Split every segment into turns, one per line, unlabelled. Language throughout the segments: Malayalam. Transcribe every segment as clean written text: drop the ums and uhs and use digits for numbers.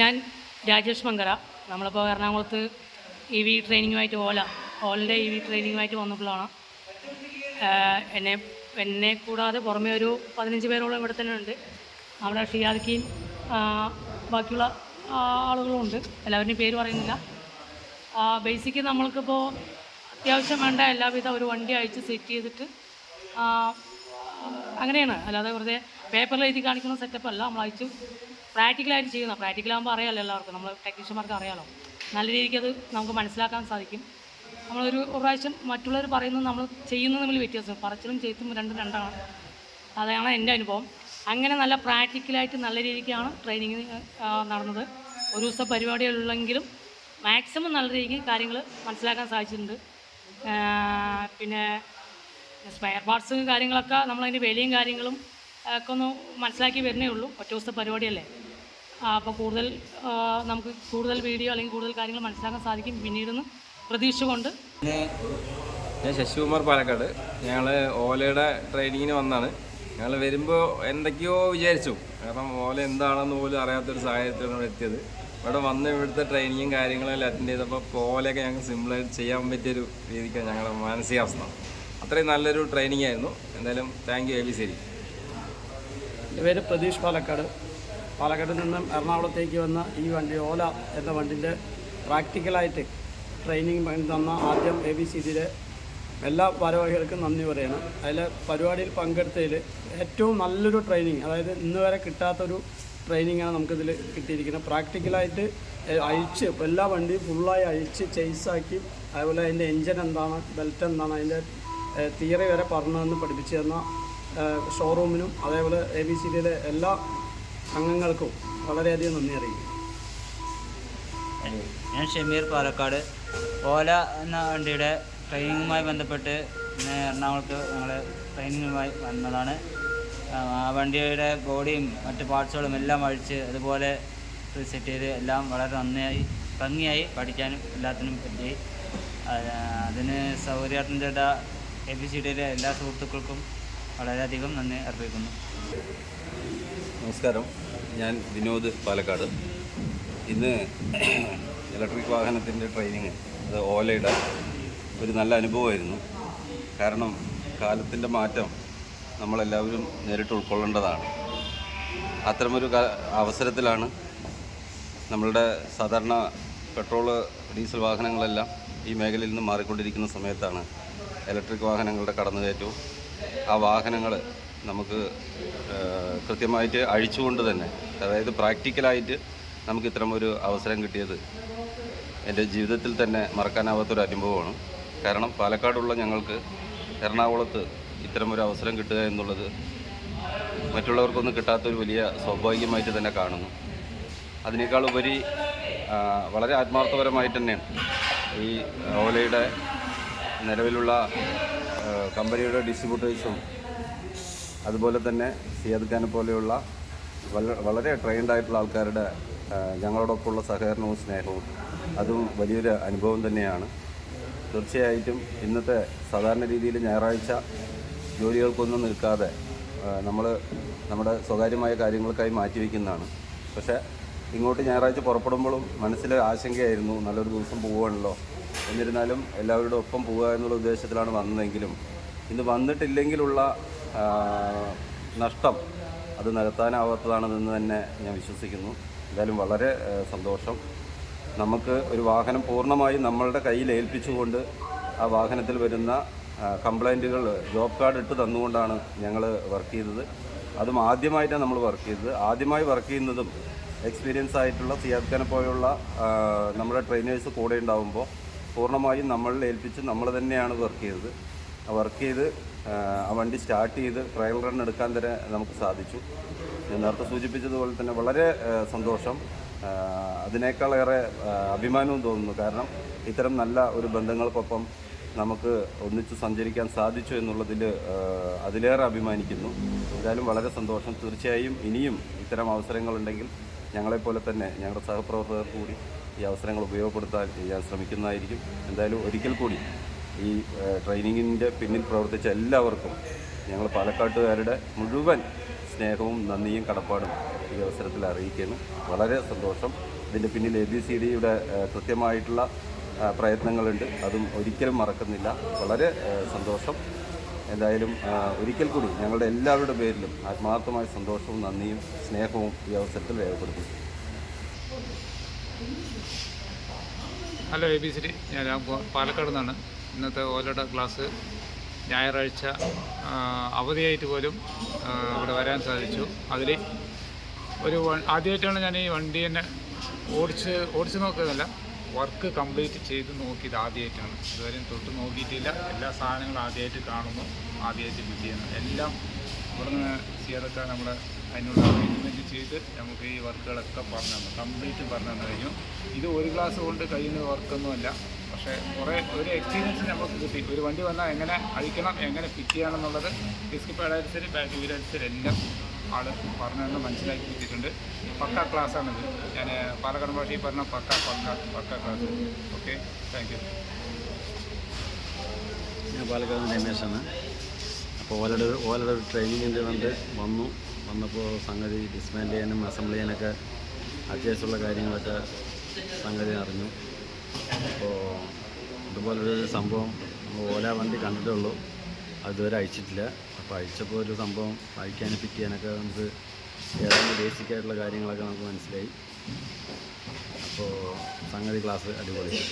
ഞാൻ രാജേഷ് മങ്കര. നമ്മളിപ്പോൾ എറണാകുളത്ത് EV ട്രെയിനിങ്ങുമായിട്ട് ഓലൻ്റെ EV ട്രെയിനിങ്ങുമായിട്ട് വന്നപ്പോഴാണ്. എന്നെ കൂടാതെ പുറമേ ഒരു 15 പേരോളം ഇവിടെ തന്നെ ഉണ്ട്. നമ്മുടെ ഷിയാദിക്കും ബാക്കിയുള്ള ആളുകളുമുണ്ട്. എല്ലാവരുടെയും പേര് പറയുന്നില്ല. ബേസിക്ക് നമ്മൾക്കിപ്പോൾ അത്യാവശ്യം വേണ്ട എല്ലാവിധ ഒരു വണ്ടി അയച്ച് സെറ്റ് ചെയ്തിട്ട് അങ്ങനെയാണ്. അല്ലാതെ വെറുതെ പേപ്പറിൽ എഴുതി കാണിക്കുന്ന സെറ്റപ്പ് അല്ല. നമ്മൾ അയച്ച് പ്രാക്ടിക്കലായിട്ട് ചെയ്യുന്ന. പ്രാക്ടിക്കലാകുമ്പോൾ അറിയാമല്ലോ എല്ലാവർക്കും, നമ്മൾ ടെക്നീഷ്യന്മാർക്ക് അറിയാമല്ലോ. നല്ല രീതിക്ക് അത് നമുക്ക് മനസ്സിലാക്കാൻ സാധിക്കും. നമ്മളൊരു പ്രാവശ്യം മറ്റുള്ളവർ പറയുന്നത് നമ്മൾ ചെയ്യുന്നത് തമ്മിൽ വ്യത്യാസം. പറച്ചിലും ചെയ്ത്തും രണ്ടാണ്. അതാണ് എൻ്റെ അനുഭവം. അങ്ങനെ നല്ല പ്രാക്ടിക്കലായിട്ട് നല്ല രീതിക്കാണ് ട്രെയിനിങ് നടന്നത്. ഒരു ദിവസം പരിപാടികളുള്ളെങ്കിലും മാക്സിമം നല്ല രീതിക്ക് കാര്യങ്ങൾ മനസ്സിലാക്കാൻ സാധിച്ചിട്ടുണ്ട്. പിന്നെ സ്പെയർ പാർട്സ് കാര്യങ്ങളൊക്കെ നമ്മളതിൻ്റെ വിലയും കാര്യങ്ങളും ഒക്കെ ഒന്ന് മനസ്സിലാക്കി വരുന്നേ ഉള്ളൂ. ഒറ്റ ദിവസത്തെ പരിപാടിയല്ലേ. അപ്പോൾ നമുക്ക് കൂടുതൽ വീഡിയോ അല്ലെങ്കിൽ കൂടുതൽ കാര്യങ്ങൾ മനസ്സിലാക്കാൻ സാധിക്കും പിന്നീടെന്ന് പ്രതീക്ഷിച്ചുകൊണ്ട്.
ഞാൻ ശശികുമാർ പാലക്കാട്. ഞങ്ങൾ ഓലയുടെ ട്രെയിനിങ്ങിന് വന്നാണ്. ഞങ്ങൾ വരുമ്പോൾ എന്തൊക്കെയോ വിചാരിച്ചു, കാരണം ഓല എന്താണെന്ന് പോലും അറിയാത്തൊരു സാഹചര്യത്തിലാണ് എത്തിയത്. ഇവിടെ വന്ന് ഇവിടുത്തെ ട്രെയിനിങ്ങും കാര്യങ്ങളെല്ലാം അറ്റൻഡ് ചെയ്തപ്പോൾ ഓലയൊക്കെ ഞങ്ങൾക്ക് സിമ്പിളായിട്ട് ചെയ്യാൻ പറ്റിയൊരു രീതിക്കാണ് ഞങ്ങളുടെ മാനസികാവസ്ഥ. അത്രയും നല്ലൊരു ട്രെയിനിങ് ആയിരുന്നു. എന്തായാലും താങ്ക് യു ABC.
എൻ്റെ പേര് പ്രതീഷ് പാലക്കാട്. പാലക്കാടിൽ നിന്നും എറണാകുളത്തേക്ക് വന്ന ഈ വണ്ടി ഓല എന്ന വണ്ടിൻ്റെ പ്രാക്ടിക്കലായിട്ട് ട്രെയിനിങ് തന്ന ആദ്യം ABCDയിലെ എല്ലാ ഭാരവാഹികൾക്കും നന്ദി പറയണം. അതിൽ പരിപാടിയിൽ പങ്കെടുത്തതിൽ ഏറ്റവും നല്ലൊരു ട്രെയിനിങ്, അതായത് ഇന്ന് വരെ കിട്ടാത്തൊരു ട്രെയിനിങ്ങാണ് നമുക്കിതിൽ കിട്ടിയിരിക്കുന്നത്. പ്രാക്ടിക്കലായിട്ട് അഴിച്ച് എല്ലാ വണ്ടിയും ഫുള്ളായി അഴിച്ച് ചെയ്സാക്കി, അതുപോലെ അതിൻ്റെ എൻജിൻ എന്താണ്, ബെൽറ്റ് എന്താണ്, അതിൻ്റെ തിയറി വരെ പറഞ്ഞു പഠിപ്പിച്ചു തന്ന ഷോറൂമിനും അതേപോലെ ABCDയിലെ എല്ലാ അംഗങ്ങൾക്കും വളരെയധികം നന്ദി അറിയിക്കും.
ഞാൻ ഷമീർ പാലക്കാട്. ഓല എന്ന വണ്ടിയുടെ ട്രെയിനിങ്ങുമായി ബന്ധപ്പെട്ട് ഇന്ന് എറണാകുളത്ത് ഞങ്ങൾ ട്രെയിനിങ്ങുമായി വന്നതാണ്. ആ വണ്ടിയുടെ ബോഡിയും മറ്റ് പാർട്സുകളും എല്ലാം അഴിച്ച് അതുപോലെ സെറ്റ് ചെയ്ത് എല്ലാം വളരെ ഭംഗിയായി പഠിക്കാനും എല്ലാത്തിനും പറ്റി. അതിന് സൗകര്യാർത്ഥം ചെയ്ത ABCDയിലെ എല്ലാ സുഹൃത്തുക്കൾക്കും വളരെയധികം നന്ദി അർപ്പിക്കുന്നു.
നമസ്കാരം, ഞാൻ വിനോദ് പാലക്കാട്. ഇന്ന് ഇലക്ട്രിക് വാഹനത്തിൻ്റെ ട്രെയിനിങ്, അത് ഓലയുടെ ഒരു നല്ല അനുഭവമായിരുന്നു. കാരണം കാലത്തിൻ്റെ മാറ്റം നമ്മളെല്ലാവരും നേരിട്ട് ഉൾക്കൊള്ളേണ്ടതാണ്. അത്തരമൊരു അവസരത്തിലാണ് നമ്മളുടെ സാധാരണ പെട്രോള് ഡീസൽ വാഹനങ്ങളെല്ലാം ഈ മേഖലയിൽ നിന്ന് മാറിക്കൊണ്ടിരിക്കുന്ന സമയത്താണ് ഇലക്ട്രിക് വാഹനങ്ങളുടെ കടന്നുകയറ്റവും ആ വാഹനങ്ങൾ നമുക്ക് കൃത്യമായിട്ട് അഴിച്ചുകൊണ്ട് തന്നെ, അതായത് പ്രാക്ടിക്കലായിട്ട് നമുക്ക് ഇത്തരമൊരു അവസരം കിട്ടിയത് എൻ്റെ ജീവിതത്തിൽ തന്നെ മറക്കാനാവാത്തൊരു അനുഭവമാണ്. കാരണം പാലക്കാടുള്ള ഞങ്ങൾക്ക് എറണാകുളത്ത് ഇത്തരമൊരു അവസരം കിട്ടുക എന്നുള്ളത് മറ്റുള്ളവർക്കൊന്നും കിട്ടാത്തൊരു വലിയ സൗഭാഗ്യമായിട്ട് തന്നെ കാണുന്നു. അതിനേക്കാളുപരി വളരെ ആത്മാർത്ഥപരമായിട്ട് തന്നെയാണ് ഈ ഓലയുടെ നിലവിലുള്ള കമ്പനിയുടെ ഡിസ്ട്രിബ്യൂട്ടേഴ്സും അതുപോലെ തന്നെ സിയാദ് ഖാനെ പോലെയുള്ള വളരെ ട്രെയിൻഡായിട്ടുള്ള ആൾക്കാരുടെ ഞങ്ങളോടൊപ്പമുള്ള സഹകരണവും സ്നേഹവും അതും വലിയൊരു അനുഭവം തന്നെയാണ്. തീർച്ചയായിട്ടും ഇന്നത്തെ സാധാരണ രീതിയിൽ ഞായറാഴ്ച ജോലികൾക്കൊന്നും നിൽക്കാതെ നമ്മൾ നമ്മുടെ സ്വകാര്യമായ കാര്യങ്ങൾക്കായി മാറ്റിവെക്കുന്നതാണ്. പക്ഷേ ഇങ്ങോട്ട് ഞായറാഴ്ച പുറപ്പെടുമ്പോഴും മനസ്സിൽ ആശങ്കയായിരുന്നു, നല്ലൊരു ദിവസം പോവുകയാണല്ലോ. എന്നിരുന്നാലും എല്ലാവരുടെ ഒപ്പം പോവുക എന്നുള്ള ഉദ്ദേശത്തിലാണ് വന്നതെങ്കിലും ഇന്ന് വന്നിട്ടില്ലെങ്കിലുള്ള നഷ്ടം അത് നികത്താനാവാത്തതാണെന്ന് തന്നെ ഞാൻ വിശ്വസിക്കുന്നു. എന്തായാലും വളരെ സന്തോഷം. നമുക്ക് ഒരു വാഹനം പൂർണ്ണമായും നമ്മളുടെ കയ്യിൽ ഏൽപ്പിച്ചുകൊണ്ട് ആ വാഹനത്തിൽ വരുന്ന കംപ്ലൈൻറ്റുകൾ ജോബ് കാർഡ് ഇട്ട് തന്നുകൊണ്ടാണ് ഞങ്ങൾ വർക്ക് ചെയ്തത്. അതും ആദ്യമായിട്ടാണ് നമ്മൾ വർക്ക് ചെയ്തത്. ആദ്യമായി വർക്ക് ചെയ്യുന്നതും എക്സ്പീരിയൻസ് ആയിട്ടുള്ള സിയാദ് ഖാനെ പോലെയുള്ള നമ്മുടെ ട്രെയിനേഴ്സ് കൂടെ ഉണ്ടാകുമ്പോൾ പൂർണ്ണമായും നമ്മളിൽ ഏൽപ്പിച്ച് നമ്മൾ തന്നെയാണ് വർക്ക് ചെയ്തത്. വർക്ക് ചെയ്ത് ആ വണ്ടി സ്റ്റാർട്ട് ചെയ്ത് ട്രയൽ റൺ എടുക്കാൻ തന്നെ നമുക്ക് സാധിച്ചു. ഞാൻ നേരത്തെ സൂചിപ്പിച്ചതുപോലെ തന്നെ വളരെ സന്തോഷം. അതിനേക്കാളേറെ അഭിമാനവും തോന്നുന്നു. കാരണം ഇത്തരം നല്ല ഒരു ബന്ധങ്ങൾക്കൊപ്പം നമുക്ക് ഒന്നിച്ച് സഞ്ചരിക്കാൻ സാധിച്ചു എന്നുള്ളതിൽ അതിലേറെ അഭിമാനിക്കുന്നു. എന്തായാലും വളരെ സന്തോഷം. തീർച്ചയായും ഇനിയും ഇത്തരം അവസരങ്ങളുണ്ടെങ്കിൽ ഞങ്ങളെപ്പോലെ തന്നെ ഞങ്ങളുടെ സഹപ്രവർത്തകർ കൂടി ഈ അവസരങ്ങൾ ഉപയോഗപ്പെടുത്താൻ ഞാൻ ശ്രമിക്കുന്നതായിരിക്കും. എന്തായാലും ഒരിക്കൽ കൂടി ഈ ട്രെയിനിങ്ങിൻ്റെ പിന്നിൽ പ്രവർത്തിച്ച എല്ലാവർക്കും ഞങ്ങൾ പാലക്കാട്ടുകാരുടെ മുഴുവൻ സ്നേഹവും നന്ദിയും കടപ്പാടും ഈ അവസരത്തിൽ അറിയിക്കുന്നു. വളരെ സന്തോഷം. ഇതിൻ്റെ പിന്നിൽ ABCDയുടെ കൃത്യമായിട്ടുള്ള പ്രയത്നങ്ങളുണ്ട്. അതും ഒരിക്കലും മറക്കുന്നില്ല. വളരെ സന്തോഷം. എന്തായാലും ഒരിക്കൽ കൂടി ഞങ്ങളുടെ എല്ലാവരുടെ പേരിലും ആത്മാർത്ഥമായ സന്തോഷവും നന്ദിയും സ്നേഹവും ഈ അവസരത്തിൽ രേഖപ്പെടുത്തുന്നു.
ഹലോ ABCD, ഞാൻ പാലക്കാട് നിന്നാണ്. ഇന്നത്തെ ഓലയുടെ ക്ലാസ് ഞായറാഴ്ച അവധിയായിട്ട് പോലും ഇവിടെ വരാൻ സാധിച്ചു. അതിൽ ആദ്യമായിട്ടാണ് ഞാൻ ഈ വണ്ടി തന്നെ ഓടിച്ച് നോക്കുന്നതല്ല, വർക്ക് കംപ്ലീറ്റ് ചെയ്ത് നോക്കിയത് ആദ്യമായിട്ടാണ്. ഇതുവരെയും തൊട്ട് നോക്കിയിട്ടില്ല. എല്ലാ സാധനങ്ങളും ആദ്യമായിട്ട് കാണുന്നു, ആദ്യമായിട്ട് ഫിറ്റ് ചെയ്യുന്നു. എല്ലാം ഇവിടുന്ന് ചെയ്യാതൊക്കെ നമ്മൾ അതിനുള്ള അറേഞ്ച്മെൻറ്റ് ചെയ്ത് നമുക്ക് ഈ വർക്കുകളൊക്കെ പറഞ്ഞു തന്നു, കംപ്ലീറ്റ് പറഞ്ഞു തന്നു കഴിഞ്ഞു. ഇത് ഒരു ക്ലാസ് കൊണ്ട് കഴിയുന്ന വർക്കൊന്നുമല്ല, പക്ഷേ ഒരു എക്സ്പീരിയൻസ് നമുക്ക് കിട്ടി. ഒരു വണ്ടി വന്നാൽ എങ്ങനെ അഴിക്കണം, എങ്ങനെ ഫിറ്റ് ചെയ്യണം എന്നുള്ളത് ഡിസ്ക് പാഡായാലും ശരി, ബാക്ക് വീലായാലും ശരി, എല്ലാം ആൾ പറഞ്ഞു തന്നെ മനസ്സിലാക്കി വെച്ചിട്ടുണ്ട്. പക്ക ക്ലാസ്സാണിത്. ഞാൻ പാലക്കാട് ഭാഷയിൽ പറഞ്ഞ പക്ക ക്ലാസ്. Okay, thank you.
ഞാൻ പാലക്കാട് രമേശാണ്. അപ്പോൾ ഓലയുടെ ഒരു ട്രെയിനിങ്ങിൻ്റെ വന്നപ്പോൾ സംഗതി ഡിസ്മാൻഡ് ചെയ്യാനും അസംബിൾ ചെയ്യാനൊക്കെ അത്യാവശ്യമുള്ള കാര്യങ്ങളൊക്കെ സംഗതി അറിഞ്ഞു. അപ്പോൾ ഇതുപോലൊരു സംഭവം ഓല വണ്ടി കണ്ടിട്ടേ ഉള്ളൂ, അതുവരെ അയച്ചിട്ടില്ല. അപ്പോൾ അയച്ചപ്പോൾ ഒരു സംഭവം അയക്കാനും ഫിറ്റ് ചെയ്യാനൊക്കെ നമുക്ക് ഏതാണ്ട് ബേസിക്കായിട്ടുള്ള കാര്യങ്ങളൊക്കെ നമുക്ക് മനസ്സിലായി. അപ്പോൾ സംഗതി ക്ലാസ് അടിപൊളി.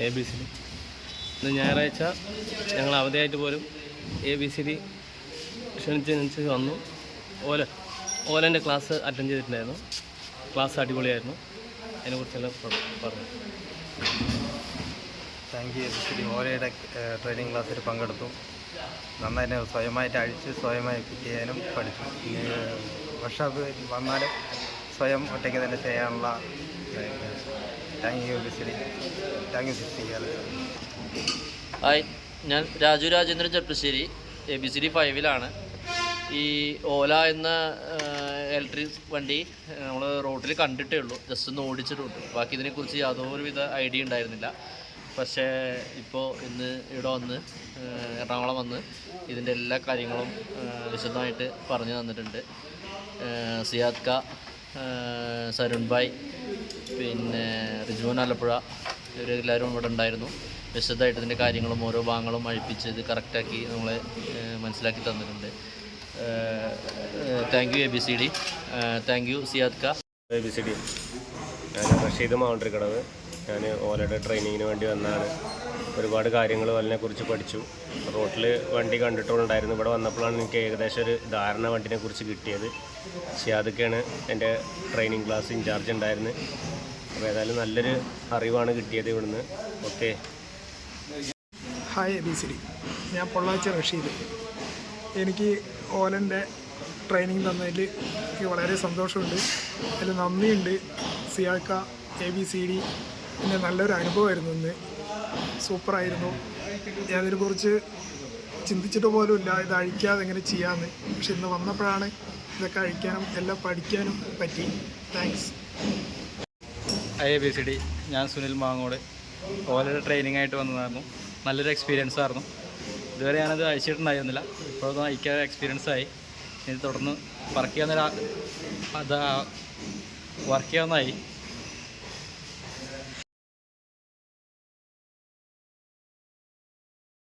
ABCD ഇന്ന് ഞായറാഴ്ച ഞങ്ങൾ അവധിയായിട്ട് പോലും ABCD ക്ഷണിച്ചനുസരിച്ച് വന്നു. ഓലൻ്റെ ക്ലാസ് അറ്റൻഡ് ചെയ്തിട്ടുണ്ടായിരുന്നു. ക്ലാസ് അടിപൊളിയായിരുന്നു. അതിനെക്കുറിച്ചെല്ലാം പറഞ്ഞു.
Thank you. ABCD ഓലയുടെ ട്രെയിനിങ് ക്ലാസ്സിൽ പങ്കെടുത്തു. നന്നായിട്ട് സ്വയമായിട്ട് അഴിച്ച് സ്വയമായി ഫിറ്റ് ചെയ്യാനും പഠിച്ചു. വർക്ക്ഷോപ്പ് വന്നാലും സ്വയം ഒറ്റയ്ക്ക് തന്നെ ചെയ്യാനുള്ള thank you ABCD. Thank you sister.
Hi, ഞാൻ രാജു രാജേന്ദ്രൻ ചെർപ്പശ്ശേരി, ABCD 5-ലാണ്. ഈ ഓല എന്ന ഇലക്ട്രിക് വണ്ടി നമ്മൾ റോഡിൽ കണ്ടിട്ടേ ഉള്ളൂ, ജസ്റ്റ് ഒന്ന് ഓടിച്ചിട്ടുണ്ട്. ബാക്കി ഇതിനെക്കുറിച്ച് യാതൊരുവിധ ഐഡിയ ഉണ്ടായിരുന്നില്ല. പക്ഷേ ഇപ്പോൾ ഇന്ന് ഇവിടെ വന്ന് എറണാകുളം വന്ന് ഇതിൻ്റെ എല്ലാ കാര്യങ്ങളും വിശദമായിട്ട് പറഞ്ഞു തന്നിട്ടുണ്ട്. സിയാദ് ക, സരുൺ ഭായ്, പിന്നെ റിജുവൻ ആലപ്പുഴ, ഇവരെല്ലാവരും ഇവിടെ ഉണ്ടായിരുന്നു. വിശദമായിട്ട് ഇതിൻ്റെ കാര്യങ്ങളും ഓരോ ഭാഗങ്ങളും അഴിപ്പിച്ച് ഇത് കറക്റ്റാക്കി നമ്മളെ മനസ്സിലാക്കി തന്നിട്ടുണ്ട്. Thank you ABCD. Thank you Siyad ക.
ABCD, ഞാൻ റഷീദ് മാവണ്ടിക്കടവ്. ഞാൻ ഓലയുടെ ട്രെയിനിങ്ങിന് വേണ്ടി വന്നതാണ്. ഒരുപാട് കാര്യങ്ങൾ ഓലിനെക്കുറിച്ച് പഠിച്ചു. റോട്ടിൽ വണ്ടി കണ്ടിട്ടുണ്ടായിരുന്നു. ഇവിടെ വന്നപ്പോഴാണ് എനിക്ക് ഏകദേശം ഒരു ധാരണ വണ്ടിനെക്കുറിച്ച് കിട്ടിയത്. സിയാദൊക്കെയാണ് എൻ്റെ ട്രെയിനിങ് ക്ലാസ് ഇൻചാർജ് ഉണ്ടായിരുന്നത്. അപ്പോൾ ഏതായാലും നല്ലൊരു അറിവാണ് കിട്ടിയത് ഇവിടുന്ന്. ഓക്കെ.
ഹായ് ABCD, ഞാൻ പൊള്ളാച്ചി റഷീദ്. എനിക്ക് ഓലൻ്റെ ട്രെയിനിങ് തന്നതിൽ എനിക്ക് വളരെ സന്തോഷമുണ്ട്. അതിൽ നന്ദിയുണ്ട്. സിയാക്ക, ABCD, പിന്നെ നല്ലൊരു അനുഭവമായിരുന്നു ഇന്ന്. സൂപ്പറായിരുന്നു. ഞാനതിനെക്കുറിച്ച് ചിന്തിച്ചിട്ട് പോലുമില്ല ഇത് അഴിക്കാതെ എങ്ങനെ ചെയ്യാമെന്ന്. പക്ഷെ ഇന്ന് വന്നപ്പോഴാണ് ഇതൊക്കെ അഴിക്കാനും എല്ലാം പഠിക്കാനും പറ്റി. താങ്ക്സ്.
ABCD, ഞാൻ സുനിൽ മാങ്ങോട്. ഓലയുടെ ട്രെയിനിങ് ആയിട്ട് വന്നതായിരുന്നു. നല്ലൊരു എക്സ്പീരിയൻസ് ആയിരുന്നു. ഇതുവരെ ഞാനത് അയച്ചിട്ടുണ്ടായിരുന്നില്ല, ഇപ്പോഴൊന്നും അയക്കാൻ എക്സ്പീരിയൻസ് ആയി. ഇനി തുടർന്ന് വർക്ക് ചെയ്യാവുന്നതായി.